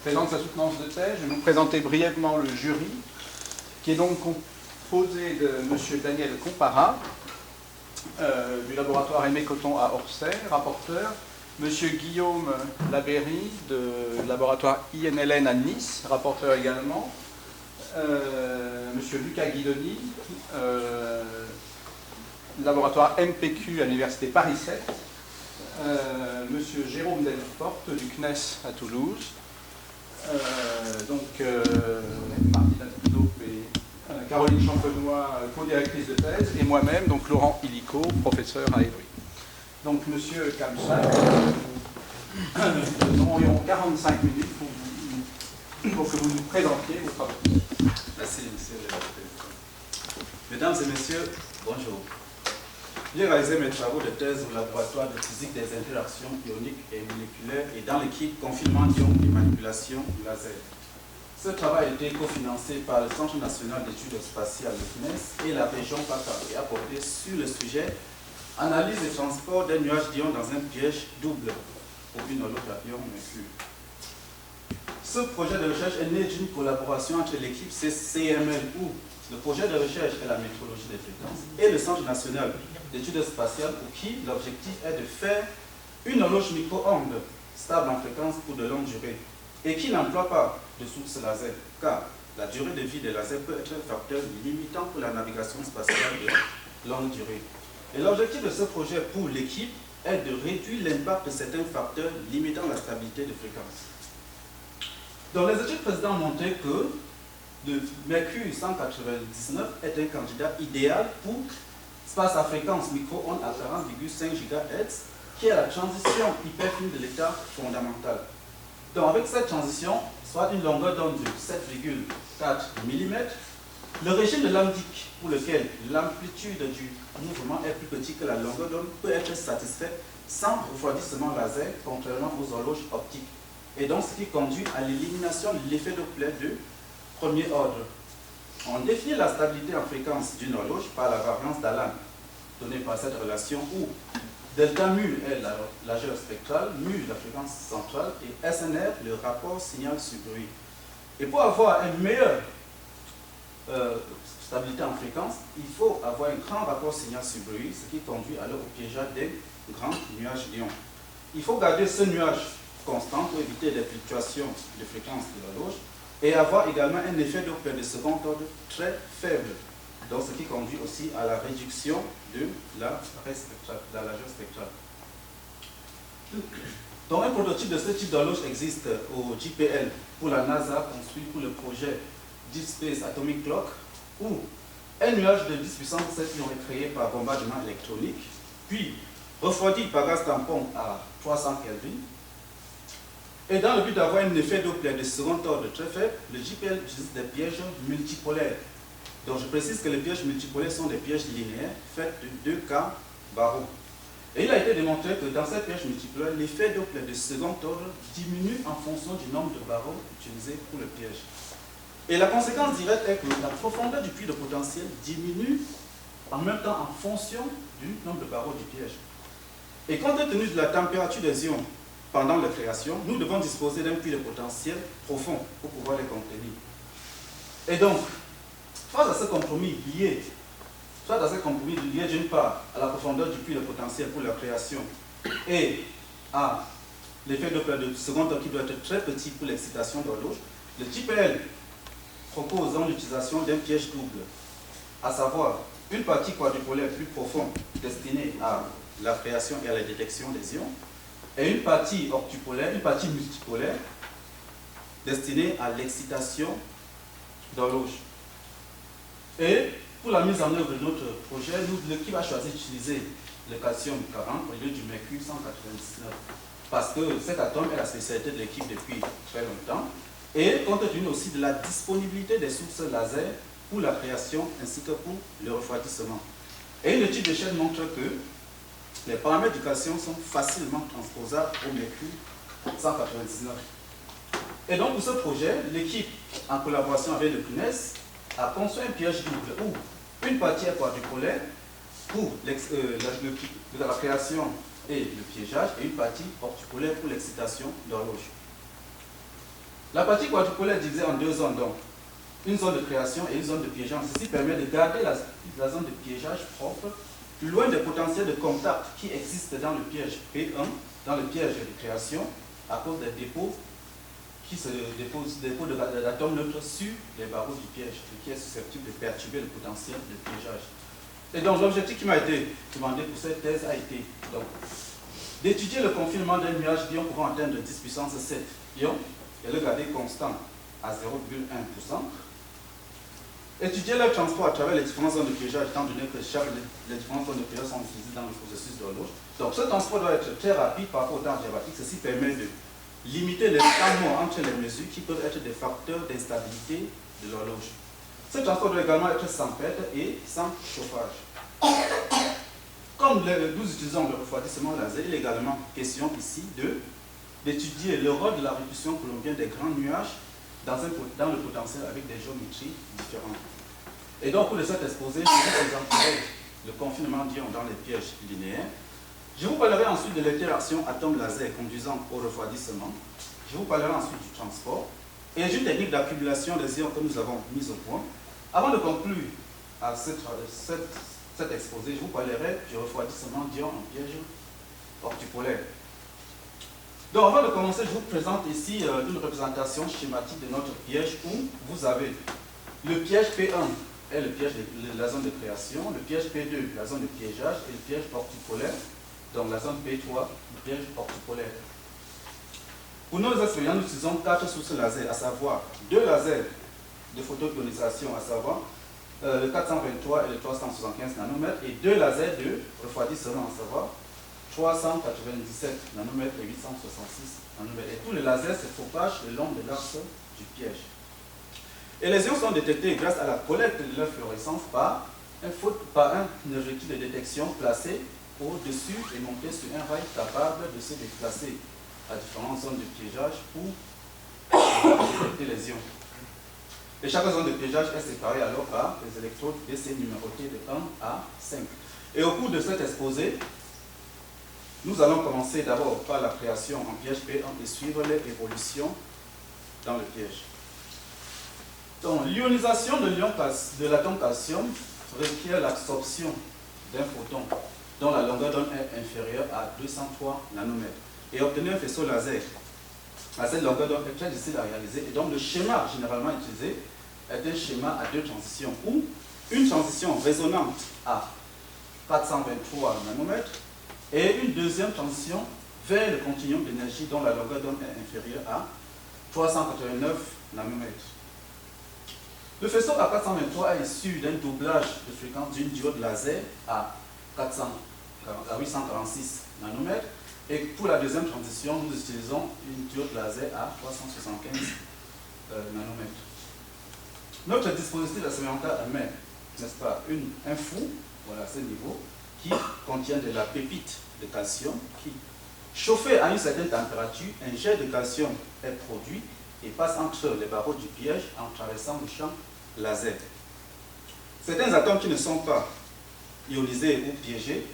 présente sa soutenance de thèse. Je vais vous présenter brièvement le jury, qui est donc composé de M. Daniel Compara, du laboratoire Aimé Coton à Orsay, rapporteur, M. Guillaume Labéry, du laboratoire INLN à Nice, rapporteur également, M. Lucas Guidoni, laboratoire MPQ à l'Université Paris 7, M. Jérôme Delforte du CNES à Toulouse, Martina Touloupe et Caroline Champenois, co-directrice de thèse, et moi-même, donc Laurent Illico, professeur à Évry. Donc, M. Kamsak, nous aurons environ 45 minutes pour que vous nous présentiez vos travaux. Merci, monsieur le président. Mesdames et messieurs, bonjour. J'ai réalisé mes travaux de thèse au laboratoire de physique des interactions ioniques et moléculaires et dans l'équipe confinement d'ions et manipulation laser. Ce travail a été cofinancé par le Centre national d'études spatiales, le CNES, et la région PACA et a porté sur le sujet analyse et transport d'un nuage d'ions dans un piège double pour une holote à ion Mercure. Ce projet de recherche est né d'une collaboration entre l'équipe CML où le projet de recherche est la métrologie des fréquences et le Centre national d'études spatiales pour qui l'objectif est de faire une horloge micro-ondes stable en fréquence pour de longues durées et qui n'emploie pas de source laser car la durée de vie des lasers peut être un facteur limitant pour la navigation spatiale de longue durée. Et l'objectif de ce projet pour l'équipe est de réduire l'impact de certains facteurs limitant la stabilité de fréquence. Donc les études précédentes montraient que le Mercure 199 est un candidat idéal pour espace à fréquence micro-ondes à 40,5 GHz qui est la transition hyperfine de l'état fondamental. Donc avec cette transition, soit une longueur d'onde de 7,4 mm, le régime de lambdique pour lequel l'amplitude du mouvement est plus petit que la longueur d'onde peut être satisfait sans refroidissement laser, contrairement aux horloges optiques. Et donc ce qui conduit à l'élimination de l'effet Doppler de premier ordre. On définit la stabilité en fréquence d'une horloge par la variance d'Allan, donnée par cette relation où delta mu est la largeur spectrale, mu la fréquence centrale et SNR le rapport signal sur bruit. Et pour avoir une meilleure stabilité en fréquence, il faut avoir un grand rapport signal sur bruit, ce qui conduit alors au piégeage des grands nuages d'ions. Il faut garder ce nuage constant pour éviter les fluctuations de fréquence de l'horloge et avoir également un effet Doppler de second ordre très faible, donc ce qui conduit aussi à la réduction de la largeur spectrale. Donc un prototype de ce type d'horloge existe au JPL pour la NASA, construit pour le projet Deep Space Atomic Clock, où un nuage de 10 puissance 7 ions est créé par bombardement électronique, puis refroidi par gaz tampon à 300 Kelvin. Et dans le but d'avoir un effet Doppler de second ordre très faible, le JPL utilise des pièges multipolaires. Donc je précise que les pièges multipolaires sont des pièges linéaires faits de 2 cas barreaux. Et il a été démontré que dans ces pièges multipolaires, l'effet Doppler de second ordre diminue en fonction du nombre de barreaux utilisés pour le piège. Et la conséquence directe est que la profondeur du puits de potentiel diminue en même temps en fonction du nombre de barreaux du piège. Et compte tenu de la température des ions pendant la création, nous devons disposer d'un puits de potentiel profond pour pouvoir les contenir. Et donc, face à ce compromis lié, d'une part à la profondeur du puits de potentiel pour la création et à l'effet Doppler de second ordre qui doit être très petit pour l'excitation d'horloge, le JPL propose l'utilisation d'un piège double, à savoir une partie quadrupolaire plus profonde destinée à la création et à la détection des ions, et une partie octupolaire, une partie multipolaire destinée à l'excitation d'horloge. Et pour la mise en œuvre de notre projet, l'équipe a choisi d'utiliser le calcium 40 au lieu du mercure 199, parce que cet atome est la spécialité de l'équipe depuis très longtemps, et compte tenu aussi de la disponibilité des sources laser pour la création ainsi que pour le refroidissement. Et une étude d'échelle montre que les paramètres du calcium sont facilement transposables au mercure 199. Et donc pour ce projet, l'équipe, en collaboration avec le CNES, a construit un piège double où une partie est quadrupolaire pour la création et le piégeage et une partie octupolaire pour l'excitation d'horloge. La partie quadrupolaire est divisée en deux zones, donc une zone de création et une zone de piégeage. Ceci permet de garder la zone de piégeage propre, loin des potentiels de contact qui existent dans le piège P1, dans le piège de création, à cause des dépôts qui se déposent, d'atomes neutres sur les barreaux du piège, ce qui est susceptible de perturber le potentiel de piégeage. Et donc l'objectif qui m'a été demandé pour cette thèse a été d'étudier le confinement d'un nuage d'ions pouvant atteindre 10 puissance 7 ions et le garder constant à 0,1%. Étudier leur transport à travers les différentes zones de piégeage, étant donné que les différentes zones de piégeage sont utilisées dans le processus d'horloge. Donc ce transport doit être très rapide par rapport au temps diabatique. Ceci permet de limiter les temps morts entre les mesures qui peuvent être des facteurs d'instabilité de l'horloge. Ce transport doit également être sans perte et sans chauffage. Comme nous utilisons le refroidissement laser, il est également question ici d'étudier le rôle de la répulsion colombienne des grands nuages dans le potentiel avec des géométries différentes. Et donc, au cours de cet exposé, je vous présenterai le confinement d'ions dans les pièges linéaires. Je vous parlerai ensuite de l'interaction atome-laser conduisant au refroidissement. Je vous parlerai ensuite du transport et d'une technique d'accumulation des ions que nous avons mise au point. Avant de conclure à cet exposé, je vous parlerai du refroidissement d'ions en piège orthopolaire. Donc, avant de commencer, je vous présente ici une représentation schématique de notre piège où vous avez le piège P1 est le piège de la zone de création, le piège P2, la zone de piégeage, et le piège orthopolaire, donc la zone P3, le piège orthopolaire. Pour nos expériences, nous utilisons 4 sources laser, à savoir 2 lasers de photoionisation, à savoir le 423 et le 375 nanomètres, et 2 lasers de refroidissement, à savoir 397 nanomètres et 866 nanomètres. Et tous les lasers se propagent le long de l'axe du piège. Et les ions sont détectés grâce à la collecte de leur fluorescence par un objectif de détection placé au-dessus et monté sur un rail capable de se déplacer à différentes zones de piégeage pour détecter les ions. Et chaque zone de piégeage est séparée alors par les électrodes BC numérotés de 1 à 5. Et au cours de cet exposé, nous allons commencer d'abord par la création en piège P1 et suivre l'évolution dans le piège. Donc, l'ionisation de l'atome calcium requiert l'absorption d'un photon dont la longueur d'onde est inférieure à 203 nanomètres. Et obtenir un faisceau laser à cette longueur d'onde est très difficile à réaliser. Et donc, le schéma généralement utilisé est un schéma à 2 transitions, où une transition résonante à 423 nanomètres et une deuxième transition vers le continuum d'énergie dont la longueur d'onde est inférieure à 389 nanomètres. Le faisceau à 423 est issu d'un doublage de fréquence d'une diode laser à 846 nanomètres. Et pour la deuxième transition, nous utilisons une diode laser à 375 nanomètres. Notre dispositif expérimental émet, n'est-ce pas, un four, voilà, à ce niveau, qui contient de la pépite de calcium qui, chauffé à une certaine température, un jet de calcium est produit et passe entre les barreaux du piège en traversant le champ laser. Certains atomes qui ne sont pas ionisés ou piégés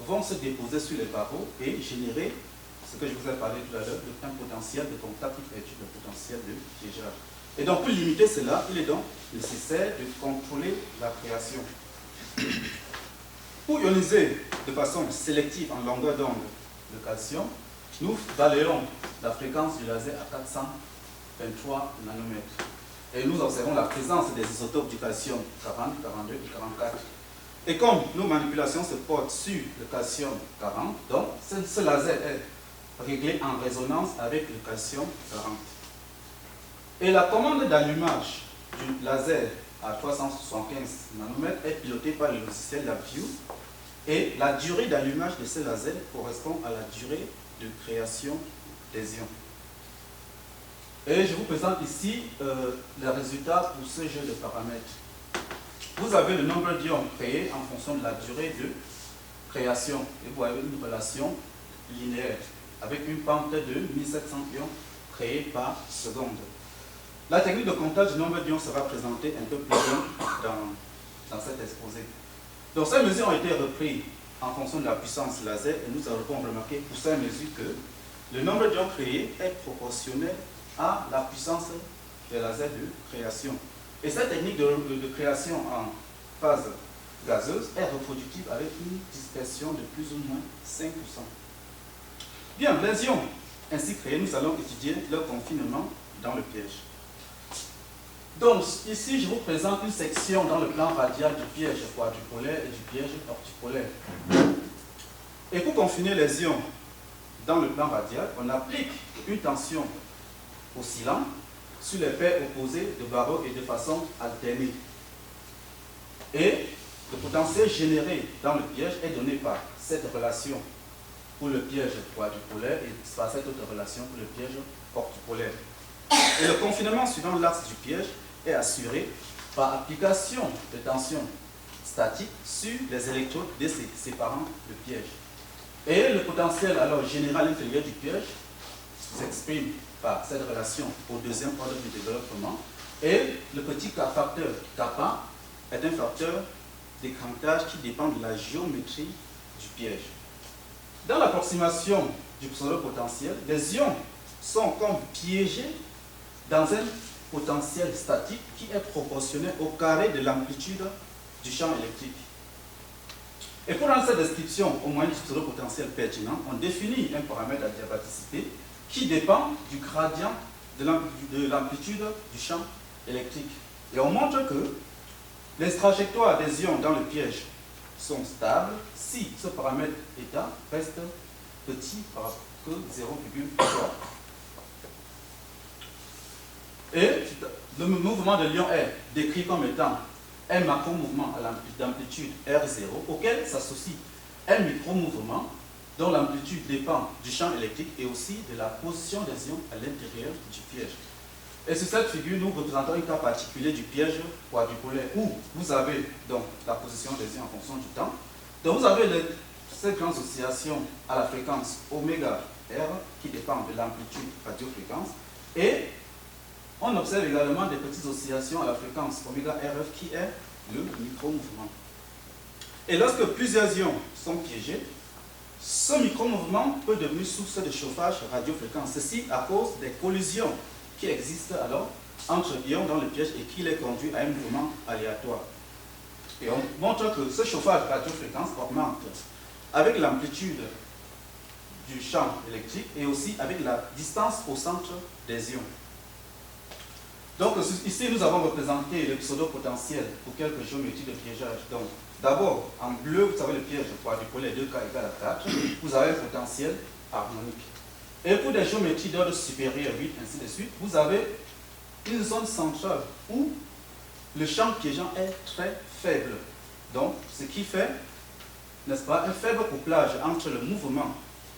vont se déposer sur les barreaux et générer ce que je vous ai parlé tout à l'heure, un potentiel de contact qui perturbe le potentiel de piégeage. Et donc pour limiter cela, il est donc nécessaire de contrôler la création. Pour ioniser de façon sélective en longueur d'onde le calcium, nous balayons la fréquence du laser à 423 nanomètres. Et nous observons la présence des isotopes du calcium 40, 42 et 44. Et comme nos manipulations se portent sur le calcium 40, donc ce laser est réglé en résonance avec le calcium 40. Et la commande d'allumage du laser à 375 nanomètres est pilotée par le logiciel LabVIEW. Et la durée d'allumage de ce laser correspond à la durée de création des ions. Et je vous présente ici les résultats pour ce jeu de paramètres. Vous avez le nombre d'ions créés en fonction de la durée de création. Et vous avez une relation linéaire avec une pente de 1700 ions créés par seconde. La technique de comptage du nombre d'ions sera présentée un peu plus loin dans cet exposé. Donc ces mesures ont été reprises en fonction de la puissance laser et nous avons remarqué pour ces mesures que le nombre d'ions créés est proportionnel à la puissance des lasers de création. Et cette technique de création en phase gazeuse est reproductible avec une dispersion de plus ou moins 5%. Bien, les ions ainsi créés, nous allons étudier leur confinement dans le piège. Donc, ici, je vous présente une section dans le plan radial du piège quadrupolaire et du piège orthopolaire. Et pour confiner les ions dans le plan radial, on applique une tension oscillante sur les paires opposées de barreaux et de façon alternée. Et le potentiel généré dans le piège est donné par cette relation pour le piège quadrupolaire et par cette autre relation pour le piège orthopolaire. Et le confinement suivant l'axe du piège est assuré par application de tension statique sur les électrodes séparant le piège. Et le potentiel alors général intérieur du piège s'exprime par cette relation au deuxième ordre du développement. Et le petit facteur kappa est un facteur d'écrantage qui dépend de la géométrie du piège. Dans l'approximation du pseudo-potentiel, les ions sont comme piégés dans un potentiel statique qui est proportionnel au carré de l'amplitude du champ électrique. Et pour rendre cette description au moyen du pseudo-potentiel pertinent, on définit un paramètre adiabaticité qui dépend du gradient de l'amplitude du champ électrique. Et on montre que les trajectoires des ions dans le piège sont stables si ce paramètre état reste petit par que 0,3. Et le mouvement de l'ion est décrit comme étant un macro-mouvement d'amplitude R0 auquel s'associe un micro-mouvement dont l'amplitude dépend du champ électrique et aussi de la position des ions à l'intérieur du piège. Et sur cette figure, nous représentons un cas particulier du piège quadrupolaire où vous avez donc la position des ions en fonction du temps. Donc vous avez cette grande oscillation à la fréquence oméga R qui dépend de l'amplitude radiofréquence et on observe également des petites oscillations à la fréquence oméga RF qui est le micro-mouvement. Et lorsque plusieurs ions sont piégés, ce micro-mouvement peut devenir source de chauffage radiofréquence. Ceci à cause des collisions qui existent alors entre ions dans le piège et qui les conduit à un mouvement aléatoire. Et on montre que ce chauffage radiofréquence augmente avec l'amplitude du champ électrique et aussi avec la distance au centre des ions. Donc ici, nous avons représenté le pseudo-potentiel pour quelques géométries de piégeage. Donc d'abord, en bleu, vous avez le piège quadrupolaire 2K égale à 4, vous avez un potentiel harmonique. Et pour des géométries d'ordre supérieur, 8, ainsi de suite, vous avez une zone centrale où le champ piégeant est très faible. Donc, ce qui fait, n'est-ce pas, un faible couplage entre le mouvement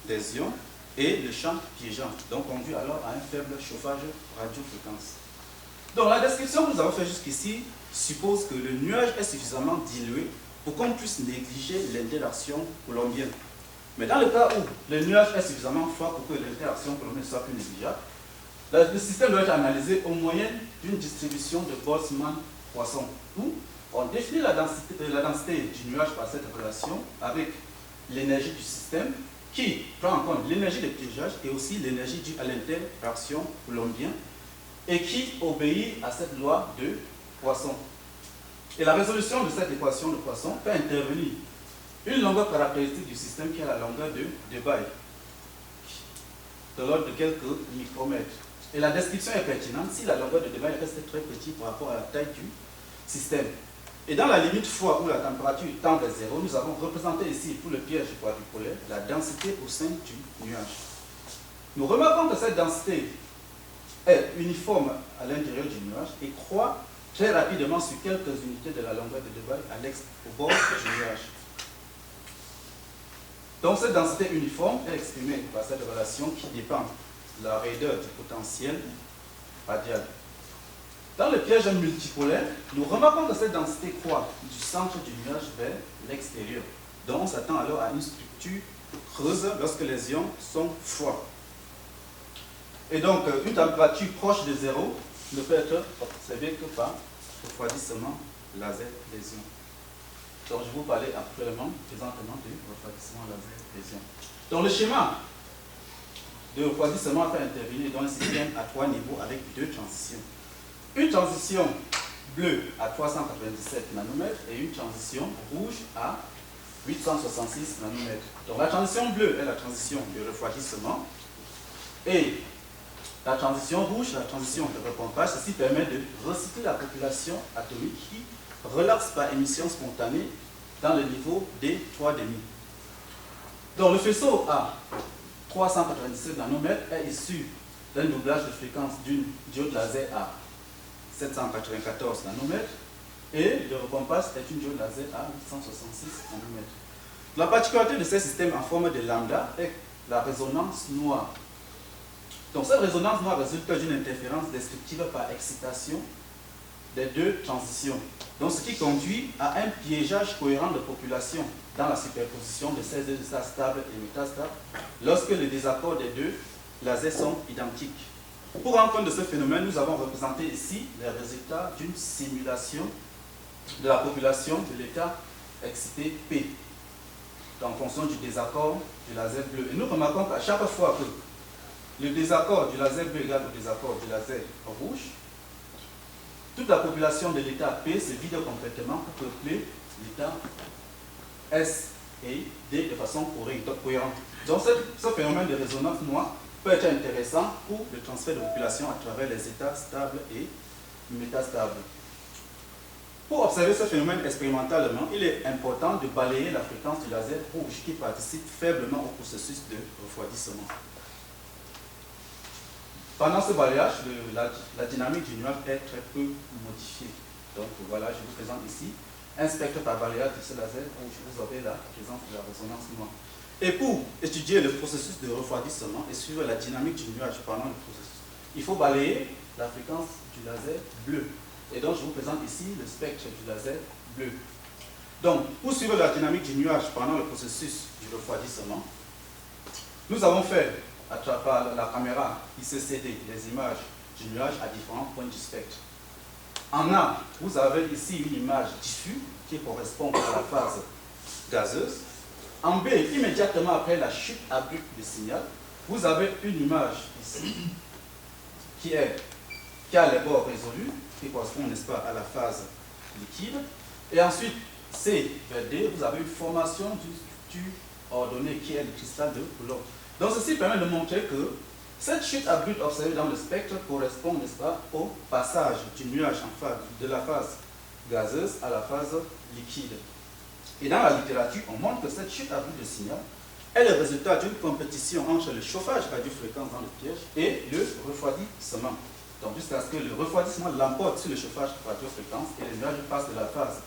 des ions et le champ piégeant. Donc, conduit alors à un faible chauffage radiofréquence. Donc, la description que nous avons faite jusqu'ici suppose que le nuage est suffisamment dilué pour qu'on puisse négliger l'interaction coulombienne. Mais dans le cas où le nuage est suffisamment froid pour que l'interaction colombienne soit plus négligeable, le système doit être analysé au moyen d'une distribution de Boltzmann-Poisson, où on définit la densité du nuage par cette relation avec l'énergie du système qui prend en compte l'énergie de piégeage et aussi l'énergie due à l'interaction colombienne et qui obéit à cette loi de Poisson. Et la résolution de cette équation de Poisson peut intervenir une longueur caractéristique du système qui est la longueur de Debye, de l'ordre de quelques micromètres. Et la description est pertinente si la longueur de Debye reste très petite par rapport à la taille du système. Et dans la limite fois où la température tend vers 0, nous avons représenté ici pour le piège quadrupolaire la densité au sein du nuage. Nous remarquons que cette densité est uniforme à l'intérieur du nuage et croît très rapidement sur quelques unités de la longueur de Debye au bord du nuage. Donc cette densité uniforme est exprimée par cette relation qui dépend de la raideur du potentiel radial. Dans le piège multipolaire, nous remarquons que cette densité croît du centre du nuage vers l'extérieur. Donc on s'attend alors à une structure creuse lorsque les ions sont froids. Et donc une température proche de 0 ne peut être observée que par refroidissement laser des ions. Donc je vous parlais actuellement, présentement, du refroidissement laser des ions. Donc le schéma de refroidissement fait intervenir dans un système à 3 niveaux avec 2 transitions. Une transition bleue à 397 nanomètres et une transition rouge à 866 nanomètres. Donc la transition bleue est la transition de refroidissement et la transition rouge, la transition de repompage. Ceci permet de recycler la population atomique qui relaxe par émission spontanée dans le niveau des 3,5. Donc le faisceau à 397 nanomètres est issu d'un doublage de fréquence d'une diode laser à 794 nanomètres et le repompage est une diode laser à 866 nanomètres. La particularité de ces systèmes en forme de lambda est la résonance noire. Donc cette résonance noire résulte d'une interférence destructive par excitation des 2 transitions. Donc ce qui conduit à un piégeage cohérent de population dans la superposition de ces 2 états stables et métastables lorsque les désaccords des 2 lasers sont identiques. Pour rendre compte de ce phénomène, nous avons représenté ici les résultats d'une simulation de la population de l'état excité P en fonction du désaccord du laser bleu. Et nous remarquons qu'à chaque fois que le désaccord du laser bleu égale au désaccord du laser rouge, toute la population de l'état P se vide complètement pour peupler l'état S et D de façon cohérente. Donc ce phénomène de résonance noire peut être intéressant pour le transfert de population à travers les états stables et métastables. Pour observer ce phénomène expérimentalement, il est important de balayer la fréquence du laser rouge qui participe faiblement au processus de refroidissement. Pendant ce balayage, la dynamique du nuage est très peu modifiée. Donc voilà, je vous présente ici un spectre par balayage de ce laser rouge. Vous avez la présence de la résonance noire. Et pour étudier le processus de refroidissement et suivre la dynamique du nuage pendant le processus, il faut balayer la fréquence du laser bleu. Et donc je vous présente ici le spectre du laser bleu. Donc pour suivre la dynamique du nuage pendant le processus du refroidissement, nous avons fait à travers la caméra ICCD les images du nuage à différents points du spectre. En A, vous avez ici une image diffuse qui correspond à la phase gazeuse. En B, immédiatement après la chute abrupte du signal, vous avez une image ici qui a les bords résolus, qui correspond, n'est-ce pas, à la phase liquide. Et ensuite, C vers D, vous avez une formation d'une structure ordonnée qui est le cristal de Coulomb. Donc ceci permet de montrer que cette chute abrupte observée dans le spectre correspond, n'est-ce pas, au passage du nuage de la phase gazeuse à la phase liquide. Et dans la littérature, on montre que cette chute abrupte de signal est le résultat d'une compétition entre le chauffage radiofréquence dans le piège et le refroidissement. Donc jusqu'à ce que le refroidissement l'emporte sur le chauffage radiofréquence et le nuage passe de la phase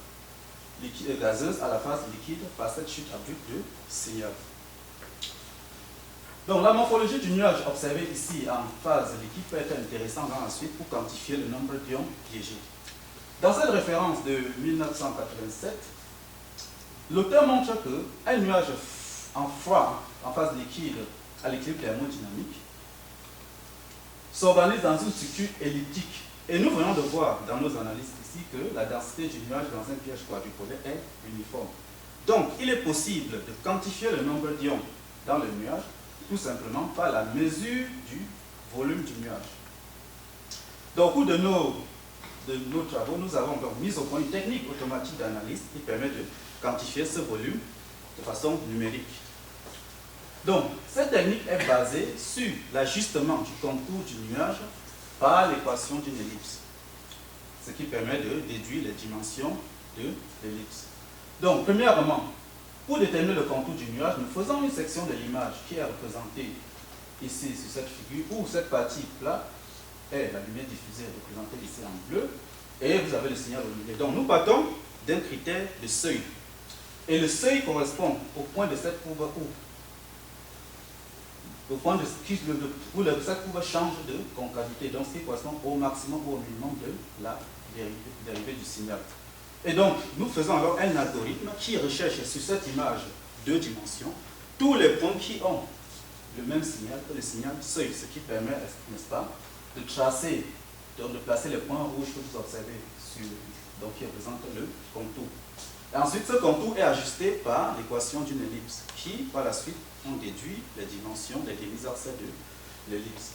gazeuse à la phase liquide par cette chute abrupte de signal. Donc la morphologie du nuage observé ici en phase liquide peut être intéressante dans la suite pour quantifier le nombre d'ions piégés. Dans cette référence de 1987, l'auteur montre qu'un nuage en froid, en phase liquide, à l'équilibre thermodynamique, s'organise dans une structure elliptique. Et nous venons de voir dans nos analyses ici que la densité du nuage dans un piège quadrupolaire est uniforme. Donc, il est possible de quantifier le nombre d'ions dans le nuage tout simplement par la mesure du volume du nuage. Donc, au cours de nos travaux, nous avons donc mis au point une technique automatique d'analyse qui permet de quantifier ce volume de façon numérique. Donc, cette technique est basée sur l'ajustement du contour du nuage par l'équation d'une ellipse, ce qui permet de déduire les dimensions de l'ellipse. Donc, premièrement, pour déterminer le contour du nuage, nous faisons une section de l'image qui est représentée ici sur cette figure, où cette partie-là est la lumière diffusée représentée ici en bleu, et vous avez le signal lumineux. Donc, nous partons d'un critère de seuil. Et le seuil correspond au point de cette courbe au point où cette courbe change de concavité, donc ce qui correspond au maximum ou au minimum de la dérivée du signal. Et donc, nous faisons alors un algorithme qui recherche sur cette image 2 dimensions tous les points qui ont le même signal que le signal seuil, ce qui permet, n'est-ce pas, de tracer, donc de placer les points rouges que vous observez sur, donc qui représentent le contour. Et ensuite, ce contour est ajusté par l'équation d'une ellipse qui, par la suite, on déduit les dimensions des demi-axes de l'ellipse.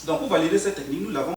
Donc pour valider cette technique, nous l'avons